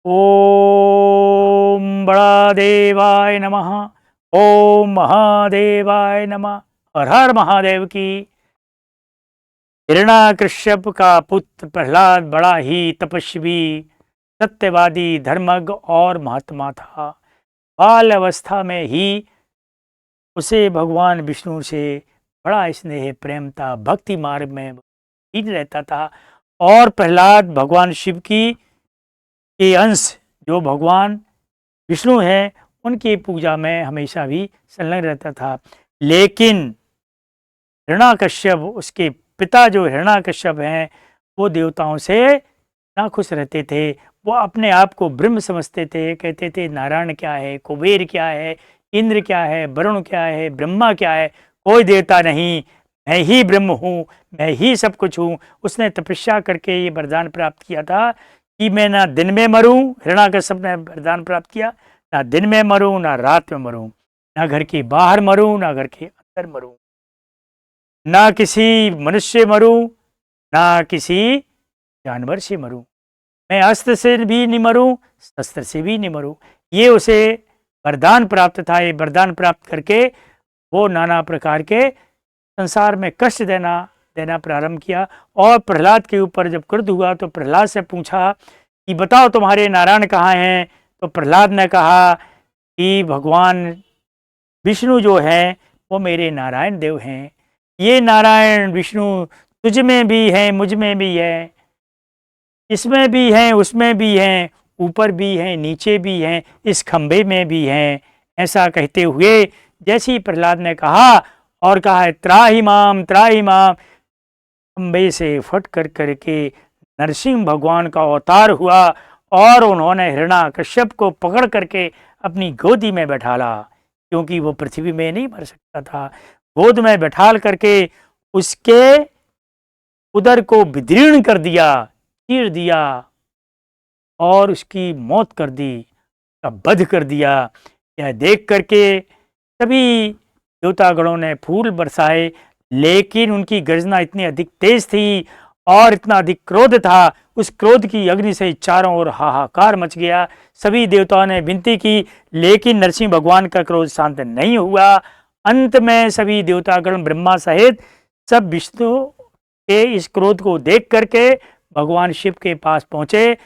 ओम बड़ा देवाय नमः। ओम महादेवाय नमः। हर हर महादेव की। हिरण्याकश्यप का पुत्र प्रहलाद बड़ा ही तपस्वी, सत्यवादी, धर्मज्ञ और महात्मा था। बाल अवस्था में ही उसे भगवान विष्णु से बड़ा स्नेह प्रेम था, भक्ति मार्ग में लीन रहता था। और प्रहलाद भगवान शिव की के अंश जो भगवान विष्णु हैं उनकी पूजा में हमेशा भी संलग्न रहता था। लेकिन हिरण्याकश्यप, उसके पिता जो हिरण्याकश्यप हैं, वो देवताओं से नाखुश रहते थे। वो अपने आप को ब्रह्म समझते थे, कहते थे नारायण क्या है, कुबेर क्या है, इंद्र क्या है, वरुण क्या है, ब्रह्मा क्या है, कोई देवता नहीं, मैं ही ब्रह्म हूँ, मैं ही सब कुछ हूँ। उसने तपस्या करके ये वरदान प्राप्त किया था कि मैं ना दिन में मरूं। हिरण्याकश्यप ने वरदान प्राप्त किया, ना दिन में मरूं ना रात में मरूं, ना घर के बाहर मरूं ना घर के अंदर मरूं, ना किसी मनुष्य मरूं ना किसी जानवर से मरूं, मैं अस्त्र से भी नहीं मरूं, शस्त्र से भी नहीं मरूं। ये उसे वरदान प्राप्त था। ये वरदान प्राप्त करके वो नाना प्रकार के संसार में कष्ट देना प्रारंभ किया। और प्रहलाद के ऊपर जब क्रोध हुआ तो प्रहलाद से पूछा कि बताओ तुम्हारे नारायण कहाँ हैं। तो प्रहलाद ने कहा कि भगवान विष्णु जो है वो मेरे नारायण देव हैं। ये नारायण विष्णु तुझ में भी है, मुझ में भी है, इसमें भी हैं, उसमें भी हैं, ऊपर भी हैं, नीचे भी हैं, इस खंबे में भी हैं। ऐसा कहते हुए जैसे ही प्रहलाद ने कहा और कहा है त्राहि माम त्राहि माम, खंबे से फट करके नरसिंह भगवान का अवतार हुआ और उन्होंने हिरण्याकश्यप को पकड़ करके अपनी गोदी में बैठाला, क्योंकि वो पृथ्वी में नहीं भर सकता था। गोद में बैठाल करके उसके उदर को विदीर्ण कर दिया, चीर दिया और उसकी मौत कर दी, का वध कर दिया। यह देख करके सभी देवतागणों ने फूल बरसाए, लेकिन उनकी गर्जना इतनी अधिक तेज थी और इतना अधिक क्रोध था, उस क्रोध की अग्नि से चारों ओर हाहाकार मच गया। सभी देवताओं ने विनती की, लेकिन नरसिंह भगवान का क्रोध शांत नहीं हुआ। अंत में सभी देवतागण ब्रह्मा सहित सब विष्णु के इस क्रोध को देख करके भगवान शिव के पास पहुंचे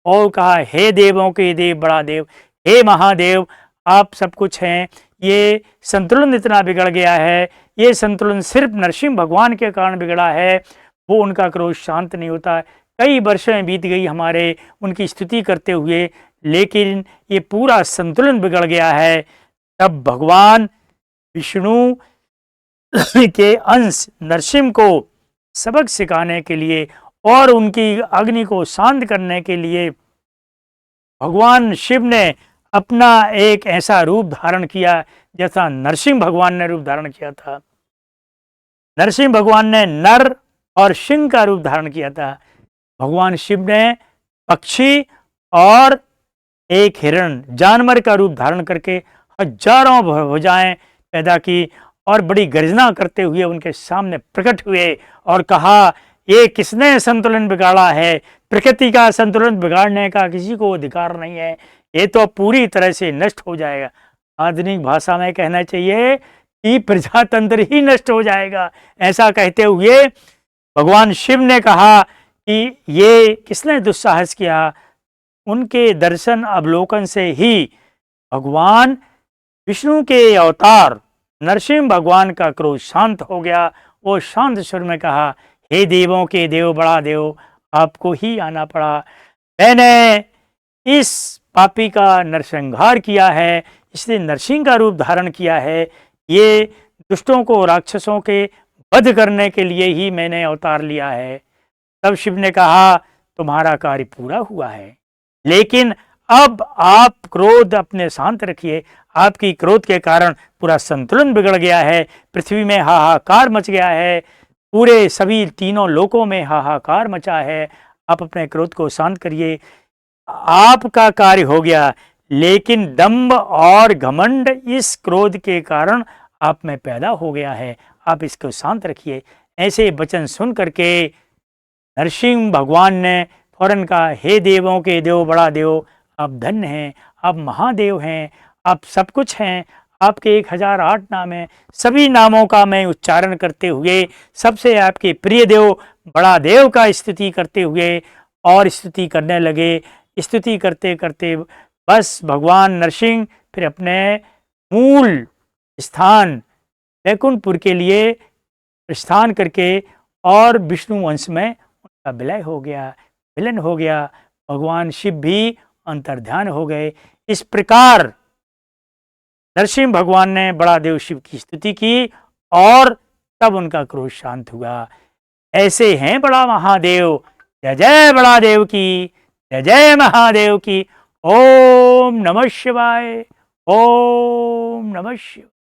और कहा, हे देवों के देव, बड़ा देव, हे महादेव, आप सब कुछ हैं। ये संतुलन इतना बिगड़ गया है, ये संतुलन सिर्फ नरसिंह भगवान के कारण बिगड़ा है। वो उनका क्रोध शांत नहीं होता। कई वर्षें बीत गई हमारे उनकी स्तुति करते हुए, लेकिन ये पूरा संतुलन बिगड़ गया है। तब भगवान विष्णु के अंश नरसिंह को सबक सिखाने के लिए और उनकी अग्नि को शांत करने के लिए भगवान शिव ने अपना एक ऐसा रूप धारण किया जैसा नरसिंह भगवान ने रूप धारण किया था। नरसिंह भगवान ने नर और सिंह का रूप धारण किया था। भगवान शिव ने पक्षी और एक हिरण, जानवर का रूप धारण करके हजारों भुजाएं पैदा की और बड़ी गर्जना करते हुए उनके सामने प्रकट हुए और कहा, ये किसने संतुलन बिगाड़ा है? प्रकृति का संतुलन बिगाड़ने का किसी को अधिकार नहीं है, ये तो पूरी तरह से नष्ट हो जाएगा। आधुनिक भाषा में कहना चाहिए कि प्रजातंत्र ही नष्ट हो जाएगा। ऐसा कहते हुए भगवान शिव ने कहा कि ये किसने दुस्साहस किया? उनके दर्शन अवलोकन से ही भगवान विष्णु के अवतार नरसिंह भगवान का क्रोध शांत हो गया। वो शांत स्वर में कहा, हे देवों के देव, बड़ा देव, आपको ही आना पड़ा। मैंने इस पापी का नरसंहार किया है, इसलिए नरसिंह का रूप धारण किया है। ये दुष्टों को, राक्षसों के वध करने के लिए ही मैंने अवतार लिया है। तब शिव ने कहा, तुम्हारा कार्य पूरा हुआ है, लेकिन अब आप क्रोध अपने शांत रखिए। आपकी क्रोध के कारण पूरा संतुलन बिगड़ गया है, पृथ्वी में हाहाकार मच गया है, पूरे सभी तीनों लोकों में हाहाकार मचा है। आप अपने क्रोध को शांत करिए। आपका कार्य हो गया, लेकिन दंभ और घमंड इस क्रोध के कारण आप में पैदा हो गया है, आप इसको शांत रखिए। ऐसे वचन सुन करके नरसिंह भगवान ने फौरन कहा, हे देवों के देव, बड़ा देव, आप धन्य हैं, आप महादेव हैं, आप सब कुछ हैं, आपके 1008 नाम हैं। सभी नामों का मैं उच्चारण करते हुए सबसे आपके प्रिय देव बड़ा देव का स्तुति करते हुए और स्तुति करने लगे। स्तुति करते करते बस भगवान नरसिंह फिर अपने मूल स्थान वैकुंठपुर के लिए प्रस्थान करके और विष्णु वंश में उनका विलय हो गया, विलन हो गया। भगवान शिव भी अंतर्ध्यान हो गए। इस प्रकार नरसिंह भगवान ने बड़ा देव शिव की स्तुति की और तब उनका क्रोध शांत हुआ। ऐसे हैं बड़ा महादेव। जय जय बड़ा देव की, जय जय महादेव की। ओम नमः शिवाय, ओम नमः शिवाय।